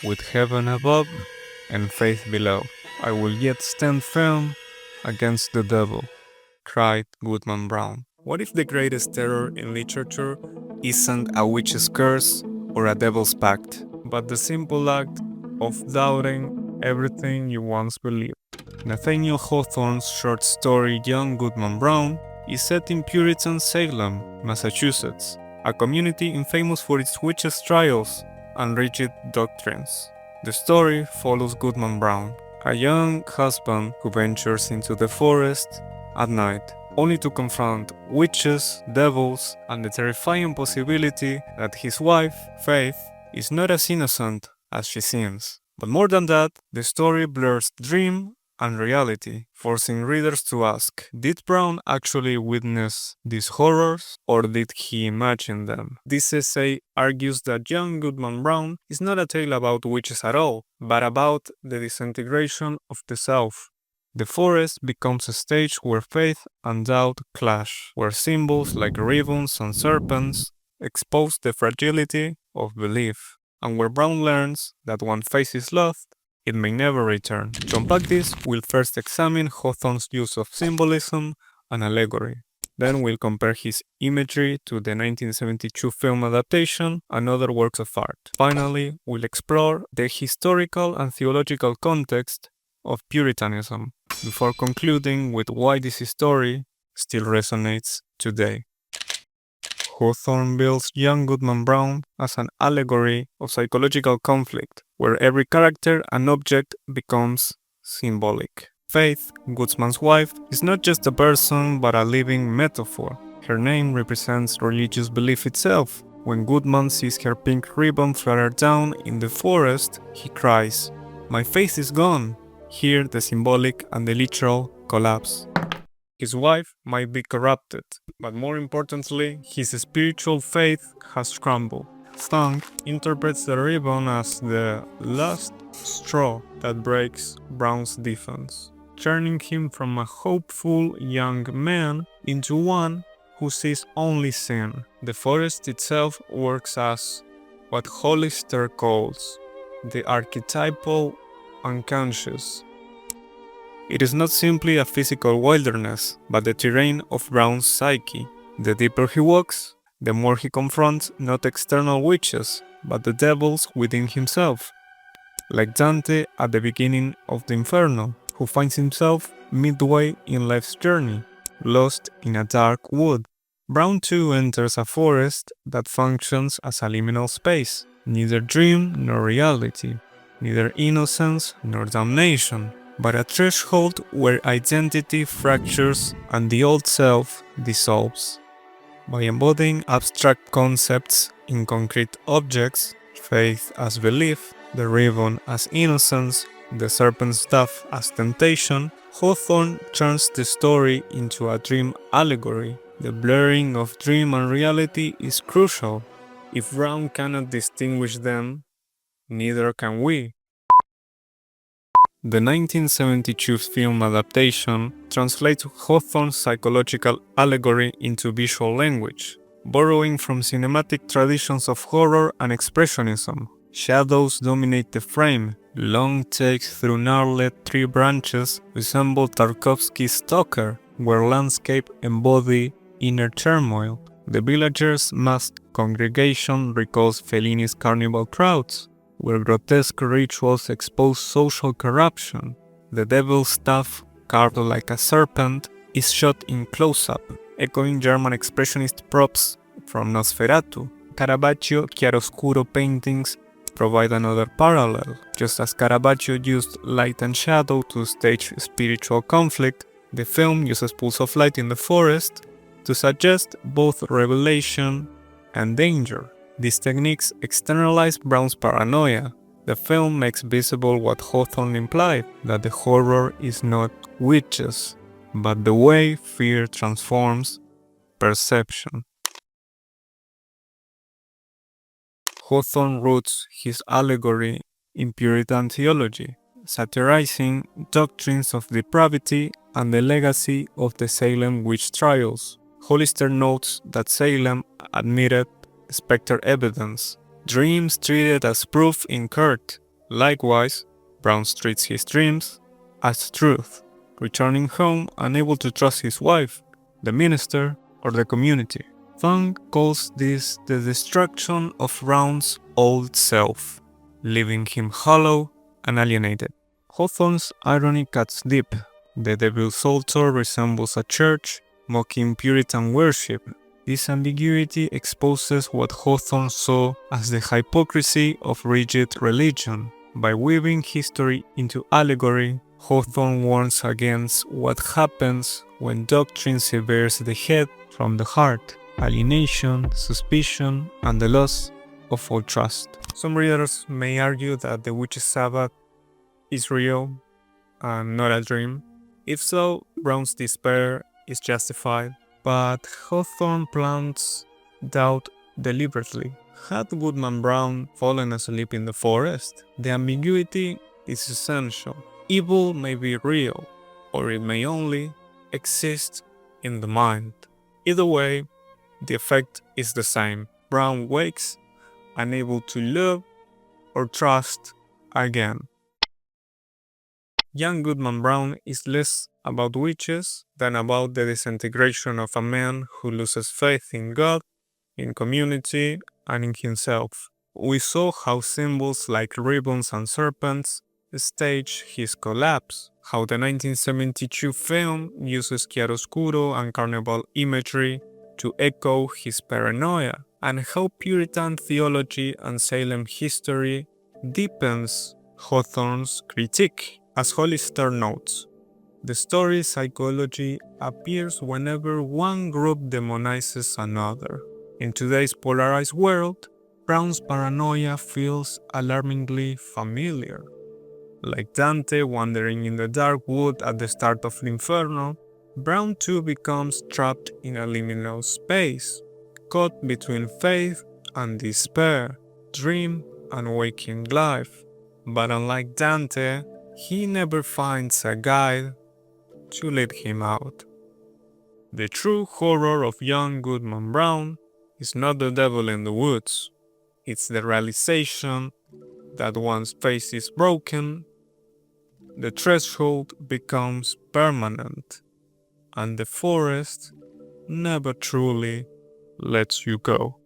with heaven above and faith below. I will yet stand firm against the devil, cried Goodman Brown. What if the greatest terror in literature isn't a witch's curse or a devil's pact, but the simple act of doubting everything you once believed? Nathaniel Hawthorne's short story Young Goodman Brown is set in Puritan Salem, Massachusetts, a community infamous for its witches' trials and rigid doctrines. The story follows Goodman Brown, a young husband who ventures into the forest at night, only to confront witches, devils, and the terrifying possibility that his wife, Faith, is not as innocent as she seems. But more than that, the story blurs dream and reality, forcing readers to ask, did Brown actually witness these horrors, or did he imagine them? This essay argues that Young Goodman Brown is not a tale about witches at all, but about the disintegration of the self. The forest becomes a stage where faith and doubt clash, where symbols like ribbons and serpents expose the fragility of belief, and where Brown learns that when faith is lost, it may never return. To unpack this, we'll first examine Hawthorne's use of symbolism and allegory. Then we'll compare his imagery to the 1972 film adaptation and other works of art. Finally, we'll explore the historical and theological context of Puritanism, before concluding with why this story still resonates today. Hawthorne builds Young Goodman Brown as an allegory of psychological conflict, where every character and object becomes symbolic. Faith, Goodman's wife, is not just a person but a living metaphor. Her name represents religious belief itself. When Goodman sees her pink ribbon flutter down in the forest, he cries, "My faith is gone!" Here the symbolic and the literal collapse. His wife might be corrupted, but more importantly, his spiritual faith has crumbled. Stung interprets the ribbon as the last straw that breaks Brown's defense, turning him from a hopeful young man into one who sees only sin. The forest itself works as what Hollister calls the archetypal unconscious. It is not simply a physical wilderness, but the terrain of Brown's psyche. The deeper he walks, the more he confronts not external witches, but the devils within himself. Like Dante at the beginning of the Inferno, who finds himself midway in life's journey, lost in a dark wood. Brown too enters a forest that functions as a liminal space, neither dream nor reality, neither innocence nor damnation, but a threshold where identity fractures and the old self dissolves. By embodying abstract concepts in concrete objects, faith as belief, the ribbon as innocence, the serpent's staff as temptation, Hawthorne turns the story into a dream allegory. The blurring of dream and reality is crucial. If Brown cannot distinguish them, neither can we. The 1972 film adaptation translates Hawthorne's psychological allegory into visual language, borrowing from cinematic traditions of horror and expressionism. Shadows dominate the frame. Long takes through gnarled tree branches resemble Tarkovsky's Stalker, where landscape embody inner turmoil. The villagers' masked congregation recalls Fellini's Carnival crowds, where grotesque rituals expose social corruption. The devil's staff, carved like a serpent, is shot in close-up, echoing German expressionist props from Nosferatu. Caravaggio chiaroscuro paintings provide another parallel. Just as Caravaggio used light and shadow to stage spiritual conflict, the film uses pools of light in the forest to suggest both revelation and danger. These techniques externalize Brown's paranoia. The film makes visible what Hawthorne implied, that the horror is not witches, but the way fear transforms perception. Hawthorne roots his allegory in Puritan theology, satirizing doctrines of depravity and the legacy of the Salem witch trials. Hollister notes that Salem admitted specter evidence, dreams treated as proof incurred, Likewise, Brown treats his dreams as truth, returning home unable to trust his wife, the minister, or the community. Thung calls this the destruction of Brown's old self, leaving him hollow and alienated. Hawthorne's irony cuts deep. The Devil's Altar resembles a church, mocking Puritan worship. This ambiguity exposes what Hawthorne saw as the hypocrisy of rigid religion. By weaving history into allegory, Hawthorne warns against what happens when doctrine severs the head from the heart: alienation, suspicion, and the loss of all trust. Some readers may argue that the witch's Sabbath is real and not a dream. If so, Brown's despair is justified, but Hawthorne plants doubt deliberately. Had Goodman Brown fallen asleep in the forest? The ambiguity is essential. Evil may be real, or it may only exist in the mind. Either way, the effect is the same. Brown wakes, unable to love or trust again. Young Goodman Brown is less about witches than about the disintegration of a man who loses faith in God, in community, and in himself. We saw how symbols like ribbons and serpents stage his collapse, how the 1972 film uses chiaroscuro and carnival imagery to echo his paranoia, and how Puritan theology and Salem history deepens Hawthorne's critique. As Hollister notes, the story's psychology appears whenever one group demonizes another. In today's polarized world, Brown's paranoia feels alarmingly familiar. Like Dante wandering in the dark wood at the start of L'Inferno, Brown too becomes trapped in a liminal space, caught between faith and despair, dream and waking life. But unlike Dante, he never finds a guide to lead him out. The true horror of young Goodman Brown is not the devil in the woods. It's the realization that once faith is broken, the threshold becomes permanent, and the forest never truly lets you go.